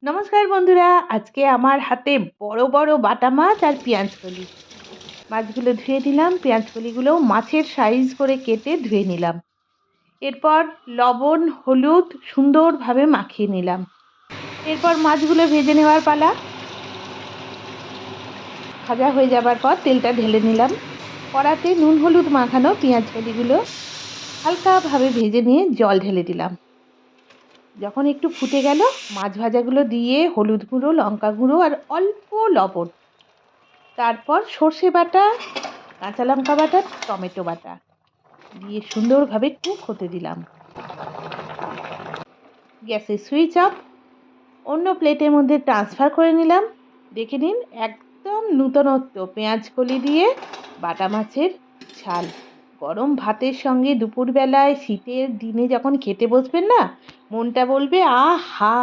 নমস্কার বন্ধুরা, আজকে আমার হাতে বড় বড় বাটা মাছ আর পেঁয়াজকলি। মাছগুলো ধুয়ে নিলাম, পেঁয়াজকলিগুলোও মাছের সাইজ করে কেটে ধুয়ে নিলাম। এরপর লবণ হলুদ সুন্দরভাবে মাখিয়ে নিলাম। এরপর মাছগুলো ভেজে নেওয়ার পালা। ভাজা হয়ে যাবার পর তেলটা ঢেলে নিলাম। কড়াতে নুন হলুদ মাখানো পেঁয়াজকলিগুলো হালকাভাবে ভেজে নিয়ে জল ঢেলে দিলাম। যখন একটু ফুটে গেল, মাছ ভাজাগুলো দিয়ে হলুদ গুঁড়ো, লঙ্কা গুঁড়ো আর অল্প লবণ, তারপর সর্ষে বাটা, কাঁচা লঙ্কা বাটা, টমেটো বাটা দিয়ে সুন্দরভাবে কুক হতে দিলাম। গ্যাসের সুইচ অফ, অন্য প্লেটের মধ্যে ট্রান্সফার করে নিলাম। দেখে নিন, একদম নূতনত্ব পেঁয়াজকলি দিয়ে বাটা মাছের ঝাল। গরম ভাতের সঙ্গে দুপুরবেলায় শীতের দিনে যখন খেতে বসবেন না, মনটা বলবে আহা।